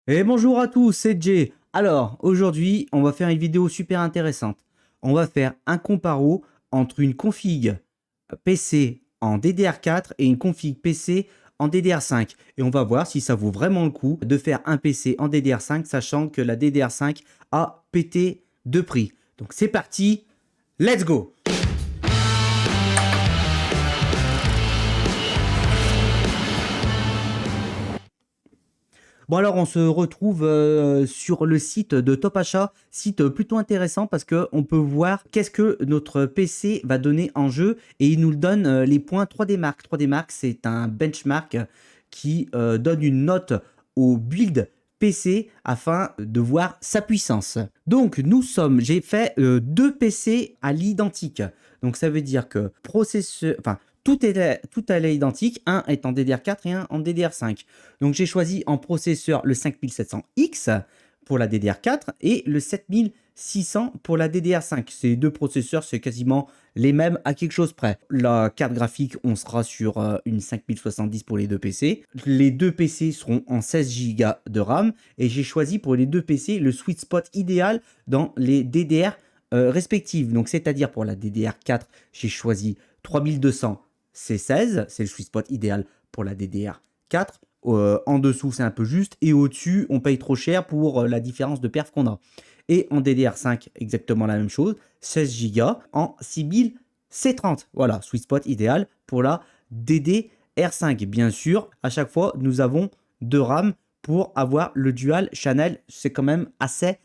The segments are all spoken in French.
Et bonjour à tous, c'est Jay. Alors, aujourd'hui, on va faire une vidéo super intéressante. On va faire un comparo entre une config PC en DDR4 et une config PC en DDR5. Et on va voir si ça vaut vraiment le coup de faire un PC en DDR5, sachant que la DDR5 a pété de prix. Donc c'est parti, let's go! Bon alors on se retrouve sur le site de Top Achat, site plutôt intéressant parce qu'on peut voir qu'est-ce que notre PC va donner en jeu et il nous le donne les points 3D Mark. 3D Mark c'est un benchmark qui donne une note au build PC afin de voir sa puissance. Donc j'ai fait deux PC à l'identique. Donc ça veut dire que processeur, enfin tout est identique, un est en DDR4 et un en DDR5. Donc j'ai choisi en processeur le 5700X pour la DDR4 et le 7600 pour la DDR5. Ces deux processeurs, c'est quasiment les mêmes à quelque chose près. La carte graphique, on sera sur une 5070 pour les deux PC. Les deux PC seront en 16 Go de RAM et j'ai choisi pour les deux PC le sweet spot idéal dans les DDR respectives. Donc c'est-à-dire pour la DDR4, j'ai choisi 3200 C16, c'est le sweet spot idéal pour la DDR4. En dessous, c'est un peu juste. Et au-dessus, on paye trop cher pour la différence de perf qu'on a. Et en DDR5, exactement la même chose. 16 Go en 6000 C30. Voilà, sweet spot idéal pour la DDR5. Bien sûr, à chaque fois, nous avons 2 RAM pour avoir le dual channel. C'est quand même assez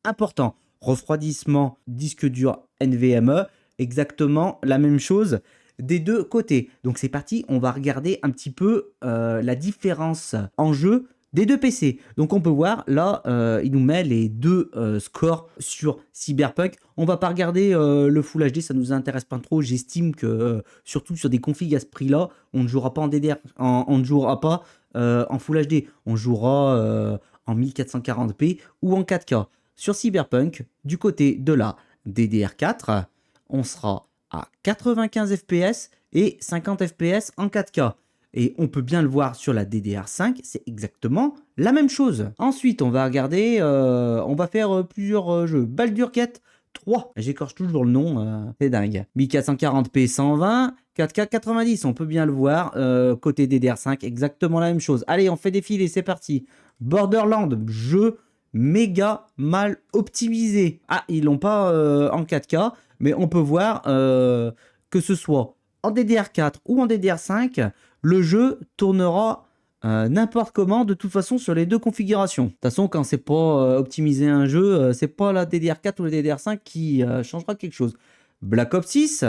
important. Refroidissement disque dur NVMe, exactement la même chose des deux côtés. Donc c'est parti, on va regarder un petit peu la différence en jeu des deux PC. Donc on peut voir là, il nous met les deux scores sur Cyberpunk. On va pas regarder le Full HD, ça nous intéresse pas trop. J'estime que surtout sur des configs à ce prix-là, on ne jouera pas en DDR, on ne jouera pas en Full HD. On jouera en 1440p ou en 4K. Sur Cyberpunk, du côté de la DDR4, on sera à 95 fps et 50 fps en 4K. Et on peut bien le voir sur la DDR5, c'est exactement la même chose. Ensuite, on va regarder, on va faire plusieurs jeux. Baldur's Gate 3, j'écorche toujours le nom, c'est dingue. 1440p 120, 4K 90, on peut bien le voir. Côté DDR5, exactement la même chose. Allez, on fait défiler, c'est parti. Borderlands, jeu méga mal optimisé. Ah, ils l'ont pas en 4K, mais on peut voir que ce soit en DDR4 ou en DDR5, le jeu tournera n'importe comment de toute façon sur les deux configurations. De toute façon, quand c'est pas optimisé un jeu, c'est pas la DDR4 ou la DDR5 qui changera quelque chose. Black Ops 6,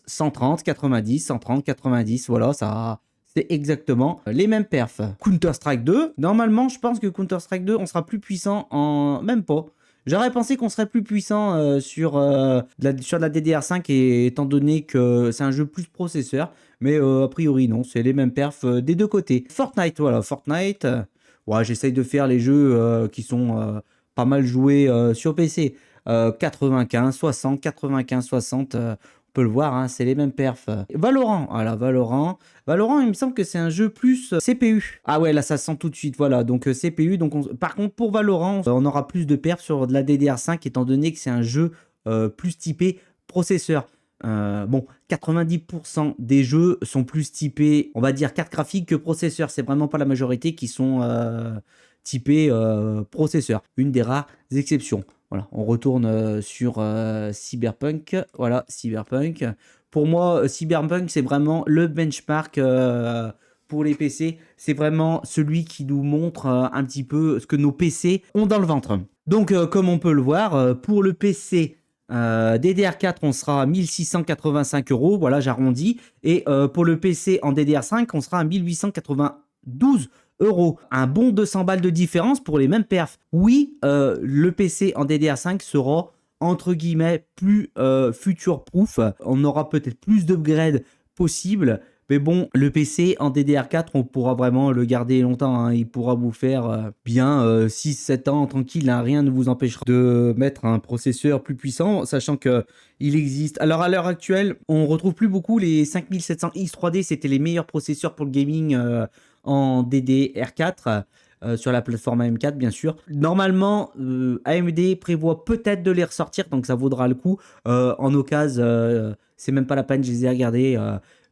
130, 90, 130, 90, voilà, ça... C'est exactement les mêmes perfs. Counter-Strike 2, normalement, je pense que Counter-Strike 2, on sera plus puissant en... Même pas. J'aurais pensé qu'on serait plus puissant sur la DDR5 étant donné que c'est un jeu plus processeur. Mais a priori, non, c'est les mêmes perfs des deux côtés. Fortnite, voilà, Fortnite. Ouais, j'essaye de faire les jeux qui sont pas mal joués sur PC. 95, 60, 95, 60. On peut le voir, hein, c'est les mêmes perfs. Valorant, voilà, Valorant, il me semble que c'est un jeu plus CPU. Ah ouais, là ça sent tout de suite, voilà, donc CPU. Donc par contre, pour Valorant, on aura plus de perfs sur de la DDR5 étant donné que c'est un jeu plus typé processeur. Bon, 90% des jeux sont plus typés, on va dire, carte graphique que processeur. C'est vraiment pas la majorité qui sont typés processeur. Une des rares exceptions. Voilà, on retourne sur Cyberpunk. Voilà, Cyberpunk. Pour moi, Cyberpunk, c'est vraiment le benchmark pour les PC. C'est vraiment celui qui nous montre un petit peu ce que nos PC ont dans le ventre. Donc, comme on peut le voir, pour le PC DDR4, on sera à 1685 €. Voilà, j'arrondis. Et pour le PC en DDR5, on sera à 1892 €. Un bon 200 balles de différence pour les mêmes perfs. Oui, le PC en DDR5 sera entre guillemets plus future-proof. On aura peut-être plus d'upgrades possibles. Mais bon, le PC en DDR4, on pourra vraiment le garder longtemps, hein. Il pourra vous faire bien 6-7 ans tranquille, hein. Rien ne vous empêchera de mettre un processeur plus puissant, sachant que il existe. Alors à l'heure actuelle, on retrouve plus beaucoup les 5700X 3D, c'était les meilleurs processeurs pour le gaming en DDR4. sur la plateforme AM4, bien sûr. Normalement, AMD prévoit peut-être de les ressortir, donc ça vaudra le coup. En occasion, c'est même pas la peine, je les ai regardés.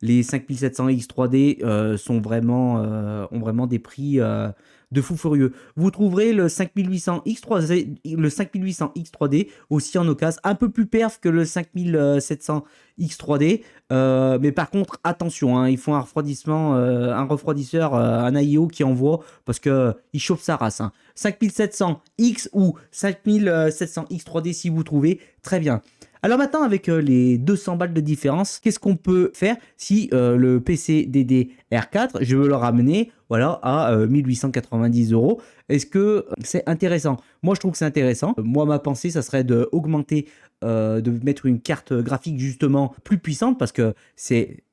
Les 5700 X3D ont vraiment des prix de fou furieux. Vous trouverez le 5800 X3D, aussi en occasion, un peu plus perf que le 5700 X3D. Mais par contre, attention, hein, il faut un refroidissement, un refroidisseur, un IO qui envoie parce que il chauffe sa race. Hein. 5700 X ou 5700 X3D si vous trouvez, très bien. Alors maintenant, avec les 200 balles de différence, qu'est-ce qu'on peut faire si le PC DDR4, je veux le ramener voilà, à 1890 €? Est-ce que c'est intéressant? Moi, je trouve que c'est intéressant. Moi, ma pensée, ça serait d'augmenter, de mettre une carte graphique justement plus puissante parce que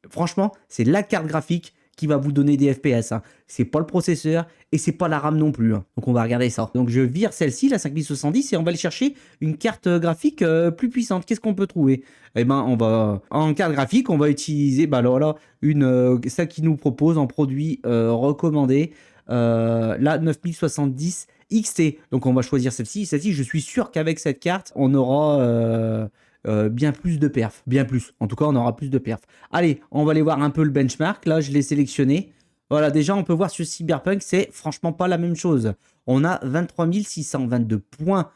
franchement, c'est la carte graphique qui va vous donner des FPS. Hein. C'est pas le processeur et c'est pas la RAM non plus. Hein. Donc on va regarder ça. Donc je vire celle-ci, la 5070, et on va aller chercher une carte graphique plus puissante. Qu'est-ce qu'on peut trouver? Eh ben on va en carte graphique, on va utiliser alors là celle qui nous propose en produit recommandé la 9070 XT. Donc on va choisir celle-ci. Celle-ci, je suis sûr qu'avec cette carte, on aura bien plus de perf. Bien plus. En tout cas, on aura plus de perf. Allez, on va aller voir un peu le benchmark. Là, je l'ai sélectionné. Voilà, déjà, on peut voir sur Cyberpunk, c'est franchement pas la même chose. On a 23 622 points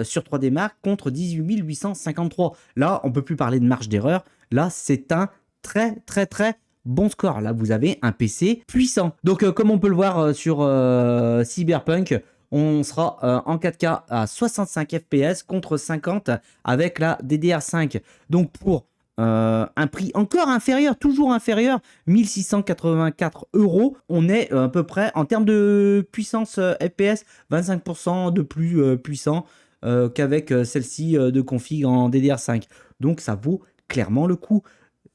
sur 3D Mark contre 18 853. Là, on peut plus parler de marge d'erreur. Là, c'est un très, très, très bon score. Là, vous avez un PC puissant. Donc, comme on peut le voir sur Cyberpunk, on sera en 4K à 65 FPS contre 50 avec la DDR5. Donc, pour un prix encore inférieur, toujours inférieur, 1684 €, on est à peu près, en termes de puissance FPS, 25% de plus puissant qu'avec celle-ci de config en DDR5. Donc, ça vaut clairement le coup.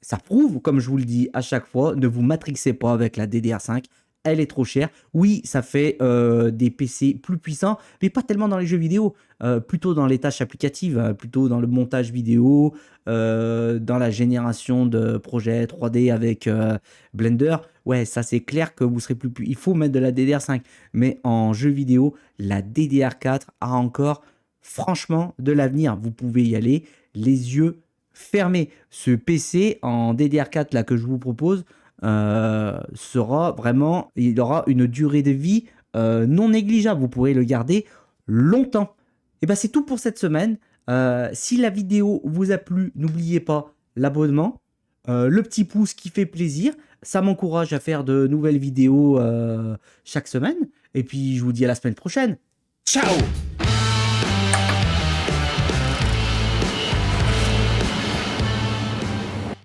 Ça prouve, comme je vous le dis à chaque fois, ne vous matrixez pas avec la DDR5. Elle est trop chère. Oui, ça fait des PC plus puissants, mais pas tellement dans les jeux vidéo, plutôt dans les tâches applicatives, plutôt dans le montage vidéo, dans la génération de projets 3D avec Blender. Ouais, ça c'est clair que vous serez plus... Il faut mettre de la DDR5, mais en jeu vidéo, la DDR4 a encore franchement de l'avenir. Vous pouvez y aller les yeux fermés. Ce PC en DDR4 là que je vous propose, sera vraiment, il aura une durée de vie non négligeable. Vous pourrez le garder longtemps. Et ben c'est tout pour cette semaine. Si la vidéo vous a plu, n'oubliez pas l'abonnement, le petit pouce qui fait plaisir. Ça m'encourage à faire de nouvelles vidéos chaque semaine. Et puis je vous dis à la semaine prochaine. Ciao!